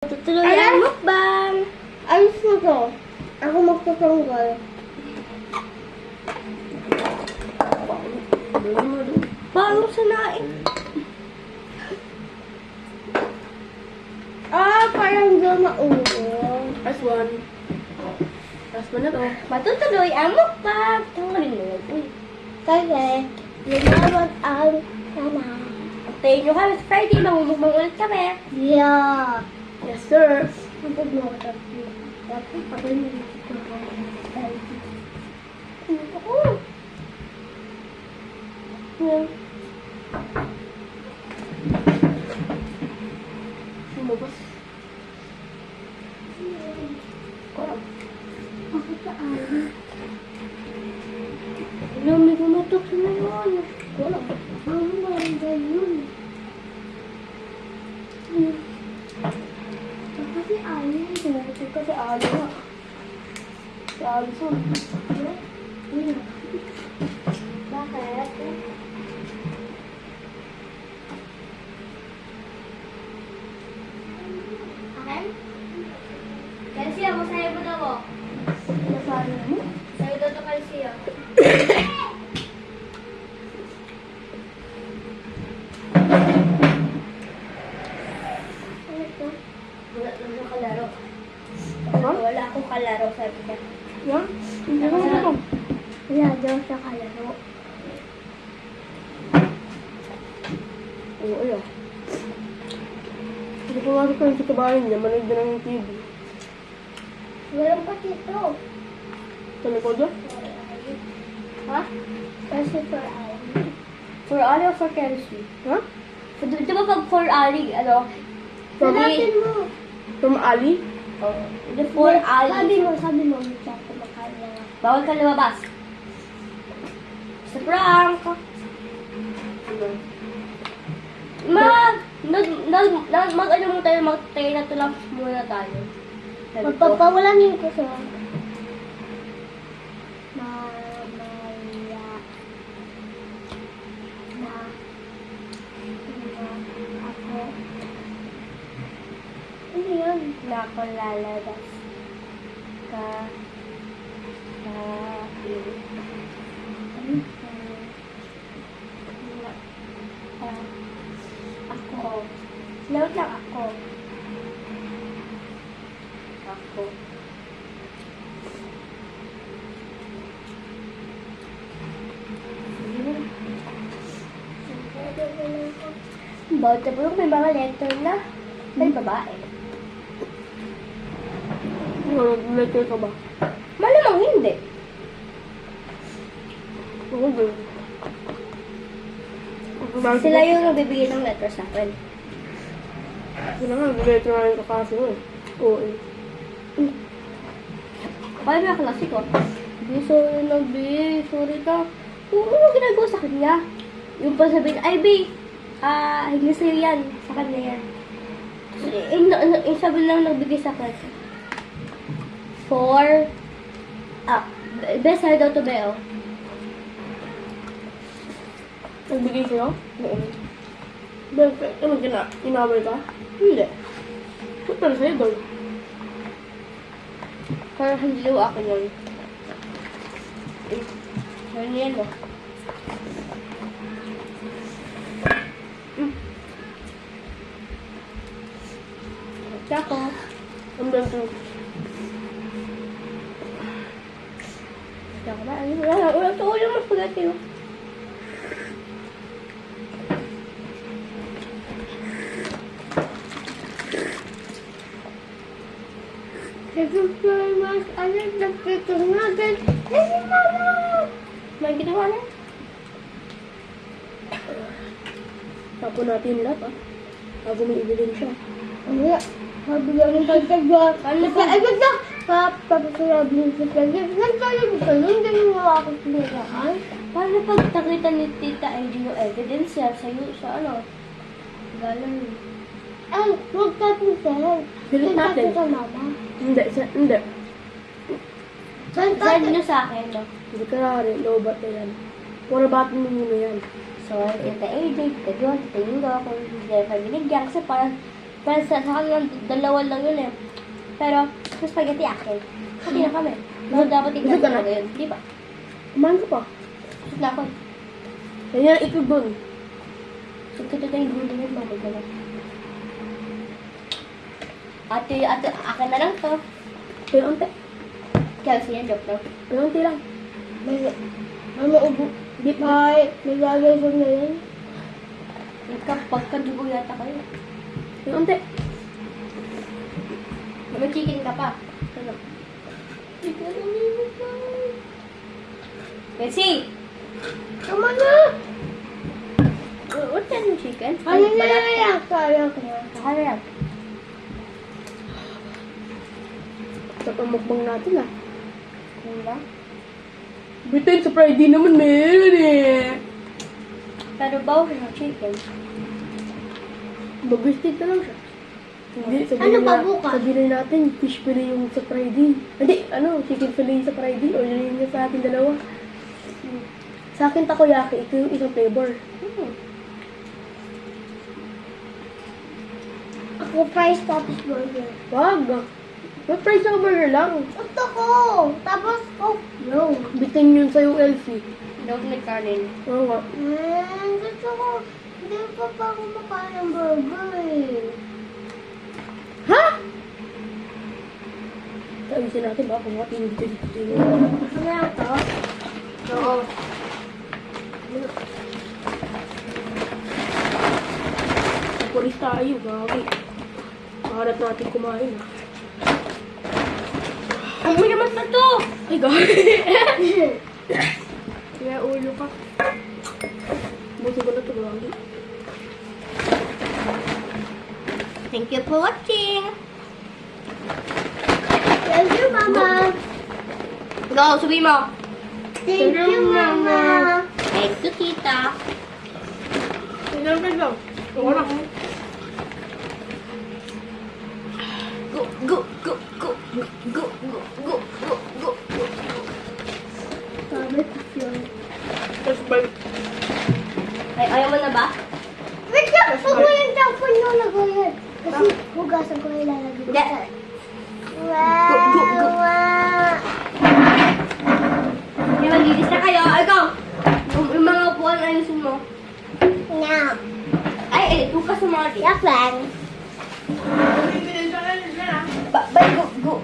Tutuloy ang mukbang. Ayos na to. Ako magtatanggal. Parang sanain. Parang doon na ulo. Last one. Last one na to. Matutuloy ang mukbang. Tanggalin mo yun. Uy. Kasi, lumawag ang sana. Updatein nyo kami sa Friday. Mamumukbang ulit kami. Yeah. Yes, sir. Kapag mo tapos. Tapos, pagod mo dito. Ako. Yan. Lumabas. Ako sa ari. Alam, may kumatok sa ngayon. Wala. Ano ba ang ganyan? Kasi ari. Ito kasi ali na. Si Alison. Bakit? Akin? Kalsiya, masaya mo daw mo. Nasabi mo? Sa'yo daw ito kalsiya. Ano ito? Wala lang yung kalaro. Ano? Wala akong kalaro, sabi niya. Yan? Hindi ko na ito. Wala daw sa kalaro. Oo, ayun. Hindi ko nga ito yung kitabahin niya. Manood na lang yung TV. Walang pati ito. Sa likod niya? Ha? Kasi for ari. For Ali or for Kelsey? Ha? Di ba pag for Ali, ano? Hanapin mo. From Ali? Oo. Hindi for Ali. Sabi mo, gusto ako makalawa. Bawal ka lumabas. Sa prank. Mag-ano mo tayo, mag-tayo na to lang muna tayo. Sabi ko. Magpapawalanin ko sa mamaya na ako. Ano yun? Na ako lalabas ka sa ako. Load lang ako. Ako. Bawat sa bulong may mga letter na may babae. Letter ka ba? Malamang hindi. Oo, girl. Sila yung nagbibigay ng letter sa akin. Sila nga, letter nga yung kakasi mo eh. Oo eh. Kaya may klase ko. Bi, sorry na, Bi. Sorry ka. Ano ginagawa sa kanya? Yung pa sabihin, ay, Bi, hindi sa'yo yan. Sa kanya yan. Yung sabi lang nagbigay sa akin. For, best side daw to Beo. Nagbigay sa'yo? Oo. Bakit? Ano inaway ka? Hindi. Ba't pala sa'yo, girl? Parang hindi daw ako yun. Ano yan, no? Tsaka, Ang bento. tsaka ba? Ano? Wala to. Wala mas pagati, oh. Jesus Christ, ano nagpito natin? Kasi mama! May ginawa na. Tapo natin lahat ah. Bago may ebidensya. Ano ya? Sabi lang ng pagkagwa. Ano Kasi agad na! Tapos sabi ng pagkagwa. Nagkala mo ka nun? Ganun mo ako sinilaan. Paano pag nakita ni Tita Angie yung evidence yan sa'yo sa ano? Galang. Ay, huwag ka po sir. Bilit natin. Sa mama. Hindi. Saan Send nyo sa akin, no? Hindi ka rin. Lobat na yan. Pura batin mo muna yan. So, Tita AJ, Tita John, Tita Ingo, kung hindi pa binigyan. Kasi parang Pero sa kanila, dalawa lang yun eh. Pero, sa spaghetti akin. Okay na kami. Pero dapat Busog ka na? talaga yun. Di ba? Kumain ka pa. Busog na ako. Yan yung itlog doon. So, kita tayo yung gulo yun. Bakit gano'n? Ate, akin na lang to. Pero unti. Kaya siya, joke lang. Pero unti lang. May ubo. Di pa. May gagawin na yan. Pagkadugo yata kayo. Pero unti. May chicken ka pa. Ano? Bessie! Tama na! What kind of chicken? Ano na yan? Kaya ka na. Ano yan? Sa pamukbang natin ah. Ano ba? Bitin sa Friday naman meron eh. Pero bawo ng chicken. Mag-biscuit na lang siya. Hindi, Ano pa bukas? sabihin natin, fish fillet yung sa Friday. Hindi, chicken fillet sa Friday. O yun yung sa atin dalawa. Sa akin takoyaki, ito yung isang flavor. Ako fries tapos burger. Wag! May price na burger lang. Gusto ko! Tapos Coke. No, bitin yun sa'yo, Elsie. Don't make kanin. Oo nga. Gusto ko. Hindi pa pa ako makain ng burger eh. Ha? Tawisin natin baka kumating dito. Ano yan to? Oo. Pulis tayo, gagi. Maharap natin kumain. Ang may naman na to! Ay, gagi. Kaya ulo ka. Buti ko na ito, gagi. Thank you for watching! Thank you, Mama! Go, sabi mo! Thank you, Mama! Thank you, Tita! Tignan lang. Oo na. Go, go, go, go, go, go, go, go, go, go, go. Sabi ko yun. Tapos balik. Ay, ayaw mo na ba? Wait lang! Huwag mo yung tampon yung lagayan. Kasi hugasan ko yung lalagay. Hindi. Wow! Go, go, go! Hindi, maglilis na kayo. Ay, go! Yung mga upuan, ayusin mo. No. Ay, hugas sa mga di. Yak lang. Bye, go, go.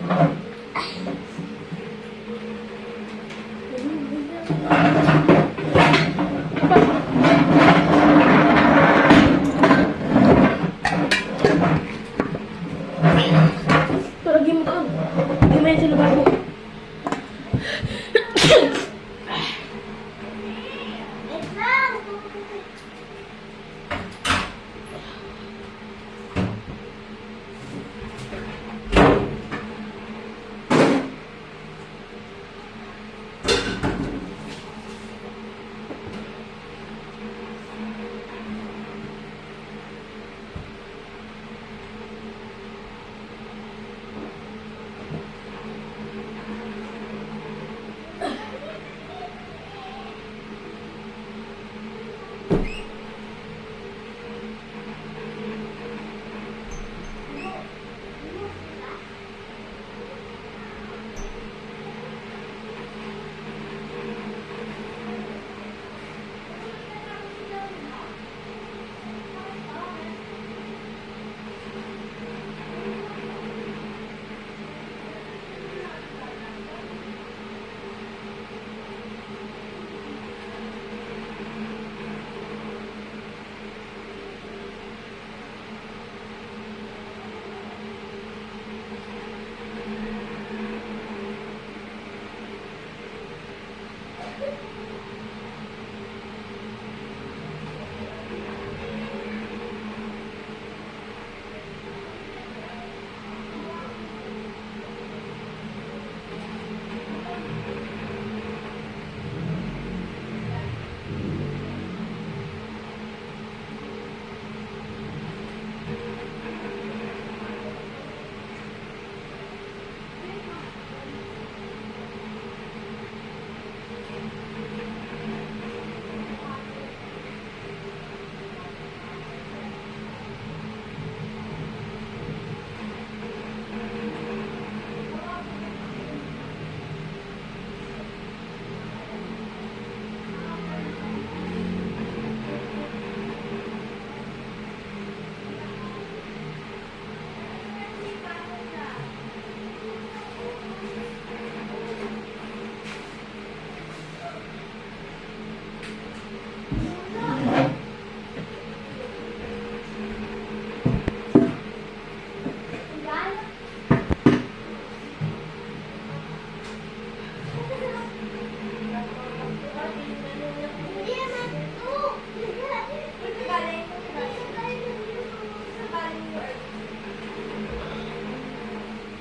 Lagi mo doon. Hindi mo yan sa lugar mo.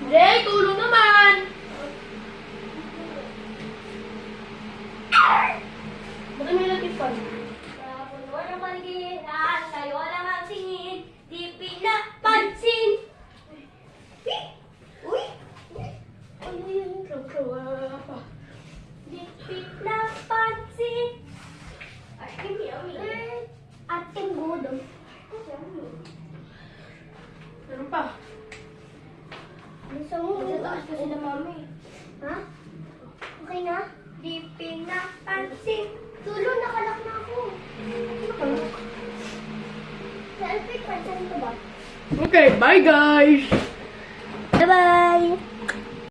Jay, tulong naman! Bakit may latipan? Sa puno ng paligiran, kayo lang ang tingin, di pinapansin. Uy! Ano yan? Wala pa. Di pinapansin. Ay, yummy. Ating godong. Meron pa. Gusto mo? Magtataas kasi na mami. Ha? Okay na? Di pinapansin. Tulo, nakalak na ako. Sa LP, pansin ko ba? Okay, bye guys! Bye-bye!